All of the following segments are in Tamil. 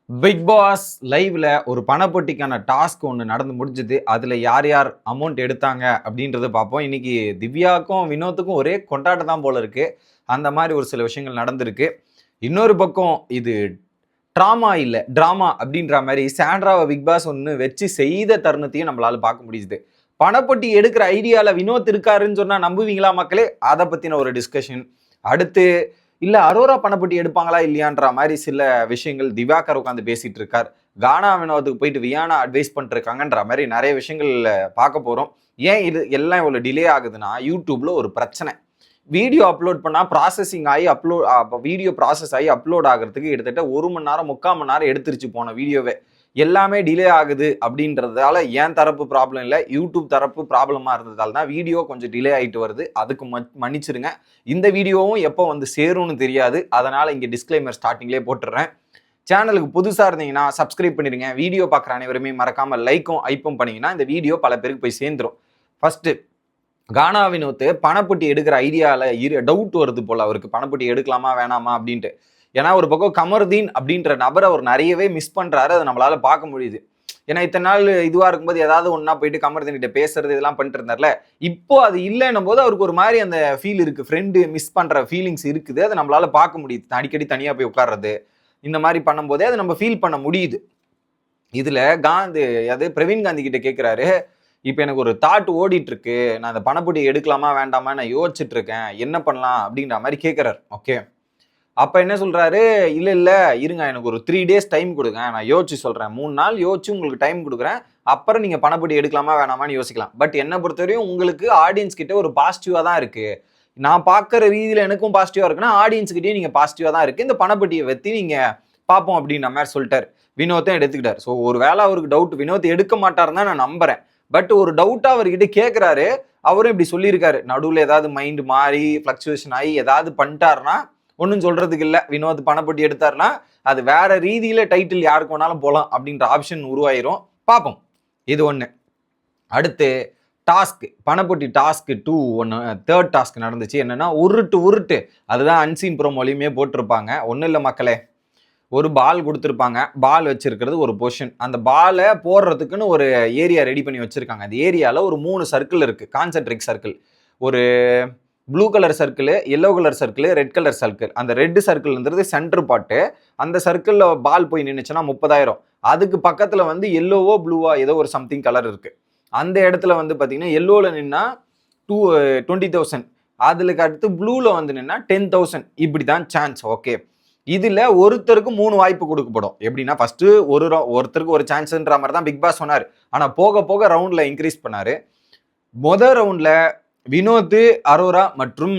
பிக் பாஸ் லைவ்ல ஒரு பணப்பொட்டிக்கான டாஸ்க் ஒன்று நடந்து முடிஞ்சுது. அதில் யார் யார் அமௌண்ட் எடுத்தாங்க அப்படின்றத பார்ப்போம். இன்னைக்கு திவ்யாவுக்கும் வினோத்துக்கும் ஒரே கொண்டாட்டம் தான் போல இருக்கு. அந்த மாதிரி ஒரு சில விஷயங்கள் நடந்திருக்கு. இன்னொரு பக்கம் இது ட்ராமா இல்லை ட்ராமா அப்படின்ற மாதிரி சாண்ட்ராவை பிக் பாஸ் ஒன்று வச்சு செய்த தருணத்தையும் நம்மளால பார்க்க முடியுது. பணப்பொட்டி எடுக்கிற ஐடியாவில் வினோத் இருக்காருன்னு சொன்னால் நம்புவீங்களா மக்களே? அதை பற்றின ஒரு டிஸ்கஷன். அடுத்து இல்லை அரோரா பணப்பட்டி எடுப்பாங்களா இல்லையான்ற மாதிரி சில விஷயங்கள் திவாகர் உட்காந்து பேசிட்டு இருக்கார். கானா வினோத்துக்கு போயிட்டு வியானா அட்வைஸ் பண்ணிருக்காங்கன்ற மாதிரி நிறைய விஷயங்கள் பார்க்க போகிறோம். ஏன் இது எல்லாம் இவ்வளோ டிலே ஆகுதுன்னா, யூடியூப்ல ஒரு பிரச்சனை. வீடியோ அப்லோட் பண்ணால் ப்ராசஸிங் ஆகி வீடியோ ப்ராசஸ் ஆகி அப்லோட் ஆகிறதுக்கு கிட்டத்தட்ட 1 மணி நேரம் 3/4 மணி நேரம் எடுத்துருச்சு போன வீடியோவே. எல்லாமே டிலே ஆகுது அப்படின்றதால ஏன் தரப்பு ப்ராப்ளம் இல்லை, யூடியூப் தரப்பு ப்ராப்ளமாக இருந்ததால தான் வீடியோ கொஞ்சம் டிலே ஆகிட்டு வருது. அதுக்கு மன்னிச்சிருங்க. இந்த வீடியோவும் எப்போ வந்து சேரும்னு தெரியாது, அதனால் இங்கே டிஸ்க்ளைமர் ஸ்டார்டிங்லேயே போட்டுடுறேன். சேனலுக்கு புதுசாக இருந்தீங்கன்னா சப்ஸ்கிரைப் பண்ணிடுங்க. வீடியோ பார்க்குற அனைவருமே மறக்காமல் லைக்கும் ஐப்பும் பண்ணிங்கன்னா இந்த வீடியோ பல பேருக்கு போய் சேர்ந்துடும். ஃபஸ்ட்டு கானா வினோத் பணப்பொட்டி எடுக்கிற ஐடியாவில் டவுட் வருது போல் அவருக்கு, பணப்பொட்டி எடுக்கலாமா வேணாமா அப்படின்ட்டு. ஏன்னா ஒரு பக்கம் கமருதீன் அப்படின்ற நபரை அவர் நிறையவே மிஸ் பண்ணுறாரு, அதை நம்மளால பார்க்க முடியுது. ஏன்னா இத்தனை நாள் இதுவாக இருக்கும்போது ஏதாவது ஒன்றா போயிட்டு கமருதீன் கிட்ட பேசுறது இதெல்லாம் பண்ணிட்டு இருந்தார்ல, இப்போ அது இல்லைன்னும் போது அவருக்கு ஒரு மாதிரி அந்த ஃபீல் இருக்குது, ஃப்ரெண்டு மிஸ் பண்ணுற ஃபீலிங்ஸ் இருக்குது. அதை நம்மளால பார்க்க முடியுது. அடிக்கடி தனியாக போய் உட்கார்றது இந்த மாதிரி பண்ணும்போதே அதை நம்ம ஃபீல் பண்ண முடியுது. இதில் பிரவீன் காந்தி கிட்ட கேட்குறாரு, இப்போ எனக்கு ஒரு தாட் ஓடிட்டு இருக்கு, நான் அந்த பணப்பொட்டி எடுக்கலாமா வேண்டாமா நான் யோசிச்சுட்டு இருக்கேன், என்ன பண்ணலாம் அப்படின்ற மாதிரி கேட்குறாரு. ஓகே, அப்போ என்ன சொல்கிறாரு, இல்லை இருங்க எனக்கு ஒரு 3 days டைம் கொடுங்க, நான் யோசிச்சு சொல்கிறேன், 3 நாள் யோசிச்சு உங்களுக்கு டைம் கொடுக்குறேன், அப்புறம் நீங்கள் பணப்பொட்டி எடுக்கலாமா வேணாமான்னு யோசிக்கலாம். பட் என்னை பொறுத்தவரையும் உங்களுக்கு ஆடியன்ஸ் கிட்ட ஒரு பாசிட்டிவாக தான் இருக்குது, நான் பார்க்குற ரீதியில் எனக்கும் பாசிட்டிவாக இருக்குன்னா ஆடியன்ஸ்கிட்டையும் நீங்கள் பாசிட்டிவாக தான் இருக்குது, இந்த பணப்பொட்டியை பற்றி நீங்கள் பார்ப்போம் அப்படின்ற மாதிரி சொல்லிட்டார். வினோத்தும் எடுத்துக்கிட்டார். ஸோ ஒரு வேளை அவருக்கு டவுட், வினோத் எடுக்க மாட்டாருன்னு தான் நான் நம்புறேன். பட் ஒரு டவுட்டாக அவர்கிட்ட கேட்குறாரு, அவரும் இப்படி சொல்லியிருக்காரு, நடுவில் ஏதாவது மைண்டு மாறி ஃப்ளக்சுவேஷன் ஆகி ஏதாவது பண்ணிட்டாருன்னா ஒன்றும் சொல்றதுக்கு இல்லை. வினோத் பணப்பொட்டி எடுத்தாருன்னா அது வேற ரீதியில டைட்டில் யாருக்கு வேணாலும் போகலாம் அப்படின்ற ஆப்ஷன் உருவாயிரும். பார்ப்போம். இது ஒன்று. அடுத்து டாஸ்க், பணப்பொட்டி டாஸ்க் 2 ஒன்று, தேர்ட் டாஸ்க் நடந்துச்சு. என்னன்னா உருட்டு, அதுதான் அன்சீன் ப்ரோமோலையுமே போட்டிருப்பாங்க. ஒன்றும் இல்லை மக்களே, ஒரு பால் கொடுத்துருப்பாங்க, பால் வச்சிருக்கிறது ஒரு பொசிஷன், அந்த பாலை போடுறதுக்குன்னு ஒரு ஏரியா ரெடி பண்ணி வச்சிருக்காங்க. அந்த ஏரியாவில் ஒரு 3 சர்க்கிள் இருக்குது, கான்சென்ட்ரிக் சர்க்கிள். ஒரு blue colour circle, yellow colour circle, red colour circle. அந்த ரெட் சர்க்கிள்ன்றது சென்டர் பார்ட்டு. அந்த சர்க்கிளில் பால் போய் நின்றுச்சுன்னா 30,000. அதுக்கு பக்கத்தில் வந்து எல்லோவோ ப்ளூவா ஏதோ ஒரு சம்திங் கலர் இருக்குது. அந்த இடத்துல வந்து பார்த்தீங்கன்னா எல்லோவில் நின்னா 20,000, அதுக்கு அடுத்து ப்ளூவில் வந்து நின்னா 10,000. இப்படி தான் சான்ஸ். ஓகே, இதில் ஒருத்தருக்கு 3 வாய்ப்பு கொடுக்கப்படும். எப்படின்னா ஃபஸ்ட்டு ஒருத்தருக்கு ஒரு சான்ஸ்ன்ற மாதிரி தான் பிக் பாஸ் சொன்னார். ஆனால் போக போக ரவுண்டில் இன்க்ரீஸ் பண்ணார். மொதல் ரவுண்டில் வினோத், அரோரா மற்றும்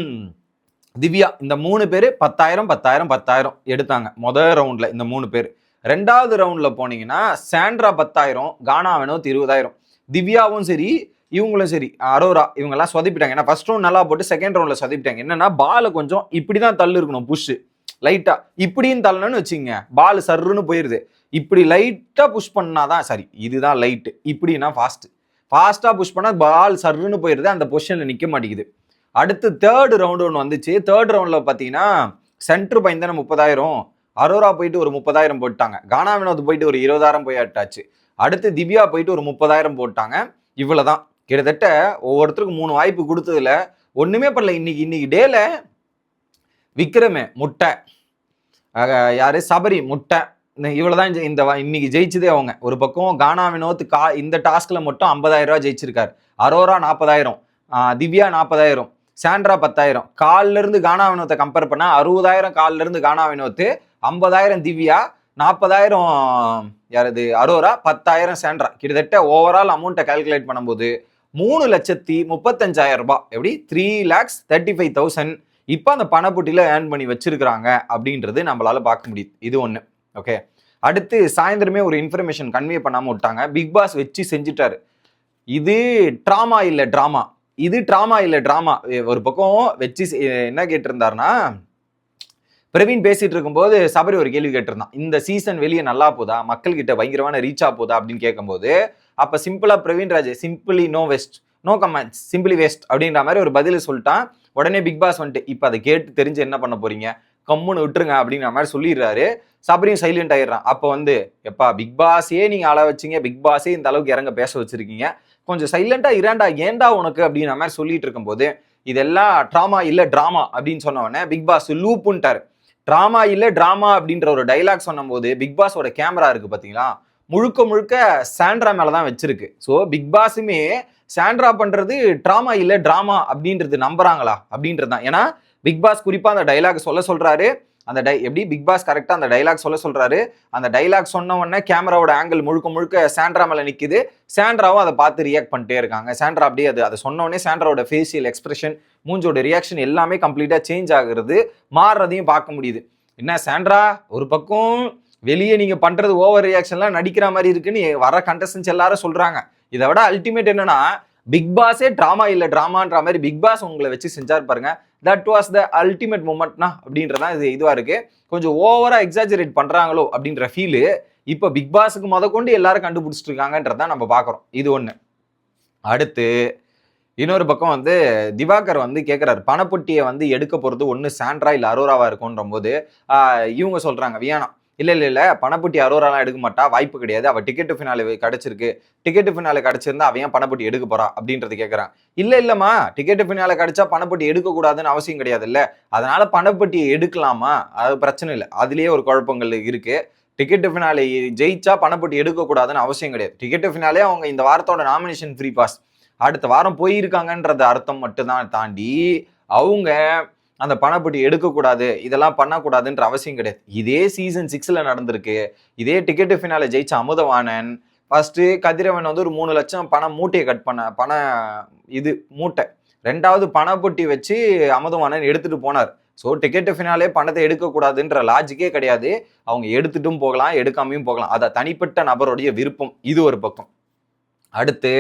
திவ்யா இந்த 3 பேர் 10,000 எடுத்தாங்க மொதல் ரவுண்டில். இந்த 3 பேர். ரெண்டாவது ரவுண்டில் போனீங்கன்னா சாண்ட்ரா 10,000, கானா வினோத் 20,000. திவ்யாவும் சரி இவங்களும் சரி அரோரா இவங்கெல்லாம் சொதப்பிட்டாங்க. ஏன்னா ஃபர்ஸ்ட் ரவுண்ட் நல்லா போட்டு செகண்ட் ரவுண்டில் சொதப்பிட்டாங்க. என்னன்னா பாலை கொஞ்சம் இப்படி தான் தள்ளு இருக்கணும், புஷ் லைட்டா இப்படின்னு தள்ளணும்னு வச்சுங்க, பால் சர்ன்னு போயிருது. இப்படி லைட்டா புஷ் பண்ணாதான் சரி, இதுதான் லைட்டு. இப்படின்னா ஃபாஸ்ட்டாக புஷ் பண்ணால் பால் சர்ன்னு போயிடுது, அந்த பொசிஷனில் நிற்க மாட்டேங்குது. அடுத்து தேர்ட் ரவுண்டு ஒன்று வந்துச்சு. தேர்ட் ரவுண்டில் பார்த்தீங்கன்னா சென்ட்ரு பையன் தானே 30,000, அரோரா போயிட்டு ஒரு 30,000 போட்டாங்க, கானா வினோத் போயிட்டு ஒரு 20,000 போயாட்டாச்சு. அடுத்து திவ்யா போயிட்டு ஒரு 30,000 போட்டாங்க. இவ்வளோதான். கிட்டத்தட்ட ஒவ்வொருத்தருக்கும் 3 வாய்ப்பு கொடுத்ததுல ஒன்றுமே பண்ணல. இன்னைக்கு டேல விக்ரமே முட்டை, யாரு சபரி முட்டை, இவ்வளவுதான் இன்னைக்கு ஜெயிச்சதே அவங்க. ஒரு பக்கம் கானா வினோத் இந்த டாஸ்க்ல மட்டும் 50,000 ரூபாய் ஜெயிச்சிருக்காரு. அரோரா 40,000, திவ்யா 40,000, சாண்ட்ரா 10,000. காலில இருந்து கானா வினோத்தை கம்பேர் பண்ணா 60,000 காலில இருந்து கானா வினோத், 50,000 திவ்யா, 40,000 யாரது அரோரா, 10,000 சாண்ட்ரா. கிட்டத்தட்ட ஓவரால் அமௌண்ட்டை கால்குலேட் பண்ணும்போது 3,35,000 ரூபாய். எப்படி 3,35,000 இப்போ அந்த பணப்பொட்டியில ஏர்ன் பண்ணி வச்சிருக்கிறாங்க அப்படின்றது நம்மளால பார்க்க முடியுது. இது ஒன்று. ஓகே, அடுத்து சாயந்தரமே ஒரு இன்ஃபர்மேஷன் கன்வே பண்ணாமல் விட்டாங்க. பிக் பாஸ் வச்சு செஞ்சுட்டாரு. இது ட்ராமா இல்லை ட்ராமா, இது ட்ராமா இல்லை ட்ராமா. ஒரு பக்கம் வச்சு என்ன கேட்டிருந்தாருன்னா, பிரவீன் பேசிட்டு இருக்கும்போது சபரி ஒரு கேள்வி கேட்டிருந்தான், இந்த சீசன் வெளியே நல்லா போதா, மக்கள் கிட்ட பயங்கரமான ரீச்சா போதா அப்படின்னு கேட்கும்போது, அப்ப சிம்பிளா Praveen Raj simply no waste, no comments, simply waste அப்படின்ற மாதிரி ஒரு பதில் சொல்லிட்டான். உடனே பிக் பாஸ் வந்துட்டு இப்போ அதை கேட்டு தெரிஞ்சு என்ன பண்ண போறீங்க, கம்முன்னு விட்டுருங்க அப்படிங்கிற மாதிரி சொல்லிடுறாரு. சபரியும் சைலண்ட் ஆயிடுறான். அப்போ வந்து எப்பா பிக் பாஸே நீங்க அள வச்சிங்க, பிக் பாஸே இந்த அளவுக்கு இறங்க பேச வச்சிருக்கீங்க, கொஞ்சம் சைலண்டா இராண்டா, ஏன்டா உனக்கு அப்படிங்கிற மாதிரி சொல்லிட்டு இருக்கும்போது இதெல்லாம் ட்ராமா இல்ல டிராமா அப்படின்னு சொன்ன உடனே பிக் பாஸ் லூப்புன்ட்டாரு. டிராமா இல்ல டிராமா அப்படின்ற ஒரு டைலாக் சொன்னும் போது பிக் பாஸோட கேமரா இருக்கு பாத்தீங்களா, முழுக்க முழுக்க சாண்ட்ரா மேலதான் வச்சிருக்கு. ஸோ பிக் பாஸுமே சாண்ட்ரா பண்றது டிராமா இல்ல டிராமா அப்படின்றது நம்புறாங்களா அப்படின்றது தான். ஏன்னா பிக் பாஸ் குறிப்பா அந்த டைலாக் சொல்றாரு. அந்த எப்படி பிக் பாஸ் கரெக்டா அந்த டைலாக் சொல்றாரு. அந்த டைலாக் சொன்ன உடனே கேமராவோட ஆங்கிள் முழுக்க முழுக்க சாண்ட்ரா மேல நிக்குது. சாண்ட்ராவும் அதை பார்த்து ரியாக்ட் பண்ணிட்டே இருக்காங்க. சாண்ட்ரா அப்படியே அதை சொன்ன உடனே சாண்ட்ராவோட ஃபேஷியல் எக்ஸ்பிரஷன், மூஞ்சோட ரியாக்ஷன் எல்லாமே கம்ப்ளீட்டா சேஞ்ச் ஆகுறது, மாறுறதையும் பார்க்க முடியுது. என்ன சாண்ட்ரா, ஒரு பக்கம் வெளியே நீங்க பண்றது ஓவர் ரியாக்ஷன்லாம் நடிக்கிற மாதிரி இருக்குன்னு வர கண்டஸ்டன்ஸ் எல்லாரும் சொல்றாங்க. இதை விட அல்டிமேட் என்னன்னா, பிக் பாஸே டிராமா இல்ல டிராமான்ற மாதிரி பிக் பாஸ் உங்களை வச்சு செஞ்சார் பாருங்க. தட் வாஸ் த அல்டிமேட் மூமெண்ட்னா அப்படின்றதான் இது இதுவா இருக்கு. கொஞ்சம் ஓவரா எக்ஸாஜரேட் பண்றாங்களோ அப்படின்ற ஃபீலு இப்ப பிக் பாஸுக்கு முதற்கொண்டு எல்லாரும் கண்டுபிடிச்சிட்டு இருக்காங்கன்றதான் நம்ம பாக்குறோம். இது ஒண்ணு. அடுத்து இன்னொரு பக்கம் வந்து திவாகர் வந்து கேட்கிறாரு, பணப்பொட்டியை வந்து எடுக்க போறது ஒண்ணு சாண்ட்ரா இல்ல அரோராவா இருக்கும்ன்ற போது இவங்க சொல்றாங்க வியானா, இல்ல பணப்பொட்டி அரோராலாம் எடுக்க மாட்டா, வாய்ப்பு கிடையாது, அவ டிக்கெட் ஃபினாலே கிடைச்சிருக்கு, டிக்கெட் ஃபினாலே கிடைச்சிருந்தா அவன் ஏன் பணப்பொட்டி எடுக்க போறா அப்படின்றது கேட்கறான். இல்லம்மா, டிக்கெட் ஃபினாலே கிடைச்சா பணப்பொட்டி எடுக்க கூடாதுன்னு அவசியம் கிடையாது இல்ல, அதனால பணப்பொட்டியை எடுக்கலாமா, அது பிரச்சனை இல்லை, அதுலயே ஒரு குழப்பங்கள் இருக்கு. டிக்கெட் ஃபினாலே ஜெயிச்சா பணப்பொட்டி எடுக்க கூடாதுன்னு அவசியம் கிடையாது. டிக்கெட் ஃபினாலே அவங்க இந்த வாரத்தோட நாமினேஷன் ஃப்ரீ பாஸ் அடுத்த வாரம் போயிருக்காங்கன்றது அர்த்தம் மட்டும்தான் தாண்டி அவங்க அந்த பணப்பொட்டி எடுக்கக்கூடாது, இதெல்லாம் பண்ணக்கூடாதுன்ற அவசியம் கிடையாது. இதே சீசன் 6ல நடந்திருக்கு. இதே டிக்கெட் ஃபினால ஜெயிச்ச அமுதவாணன் ஃபர்ஸ்ட் கதிரவன் வந்து ஒரு 3 லட்சம் பணம் மூட்டையை கட் பண்ண இது மூட்டை, ரெண்டாவது பணப்பொட்டி வச்சு அமுதவாணன் எடுத்துட்டு போனார். ஸோ டிக்கெட் ஃபினாலே பணத்தை எடுக்கக்கூடாதுன்ற லாஜிக்கே கிடையாது. அவங்க எடுத்துட்டும் போகலாம், எடுக்காமையும் போகலாம், அதை தனிப்பட்ட நபருடைய விருப்பம். இது ஒரு பக்கம். அடுத்து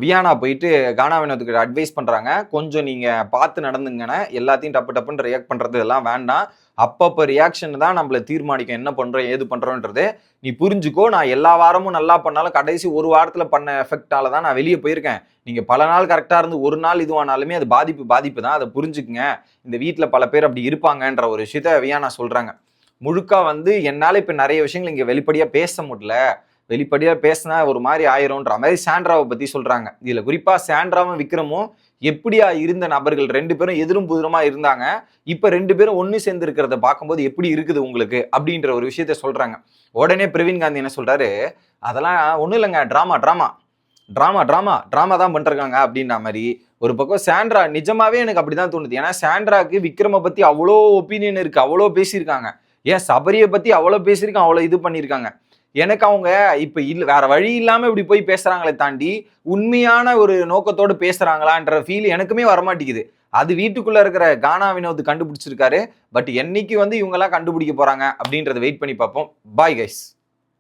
வியானா போயிட்டு கானா வினோத்துக்கு அட்வைஸ் பண்றாங்க, கொஞ்சம் நீங்க பார்த்து நடந்துங்கன்னு, எல்லாத்தையும் டப்புன்னு ரியாக்ட் பண்றது எல்லாம் வேண்டாம், அப்பப்போ ரியாக்ஷன் தான் நம்மள தீர்மானிக்கும் என்ன பண்றோம் ஏது பண்றோன்றது, நீ புரிஞ்சுக்கோ, நான் எல்லா வாரமும் நல்லா பண்ணாலும் கடைசி ஒரு வாரத்துல பண்ண எஃபெக்டால தான் நான் வெளியே போயிருக்கேன், நீங்க பல நாள் கரெக்டா இருந்து ஒரு நாள் இதுவானாலுமே அது பாதிப்பு தான், அதை புரிஞ்சுக்குங்க, இந்த வீட்டுல பல பேர் அப்படி இருப்பாங்கன்ற ஒரு விஷயத்த வியானா சொல்றாங்க. முழுக்கா வந்து என்னால இப்ப நிறைய விஷயங்கள் இங்க வெளிப்படையா பேச முடியல, வெளிப்படையா பேசினா ஒரு மாதிரி ஆயிரும்ன்ற மாதிரி சாண்ட்ராவை பத்தி சொல்றாங்க. இதுல குறிப்பா சாண்ட்ராவும் விக்ரமும் எப்படியா இருந்த நபர்கள், 2 பேரும் எதிரும் புதிரமா இருந்தாங்க, இப்ப 2 பேரும் ஒண்ணு சேர்ந்து இருக்கிறத பார்க்கும்போது எப்படி இருக்குது உங்களுக்கு அப்படின்ற ஒரு விஷயத்த சொல்றாங்க. உடனே பிரவீன் காந்தி என்ன சொல்றாரு, அதெல்லாம் ஒண்ணும் இல்லைங்க, டிராமா தான் பண்றாங்க அப்படின்ற மாதிரி. ஒரு பக்கம் சாண்ட்ரா நிஜமாவே எனக்கு அப்படிதான் தோணுது. ஏன்னா சாண்ட்ராக்கு விக்ரம பத்தி அவ்வளோ ஒப்பீனியன் இருக்கு, அவ்வளோ பேசியிருக்காங்க, ஏன் சபரியை பத்தி அவ்வளோ பேசியிருக்காங்க, அவ்வளோ இது பண்ணியிருக்காங்க. எனக்கு அவங்க இப்ப இல்ல வேற வழி இல்லாம இப்படி போய் பேசுறாங்களே தாண்டி உண்மையான ஒரு நோக்கத்தோடு பேசுறாங்களான்ற ஃபீல் எனக்குமே வரமாட்டேங்குது. அது வீட்டுக்குள்ள இருக்கிற கானா வினோத் கண்டுபிடிச்சிருக்காரு. பட் என்னைக்கு வந்து இவங்க எல்லாம் கண்டுபிடிக்க போறாங்க அப்படின்றத வெயிட் பண்ணி பார்ப்போம். Bye guys.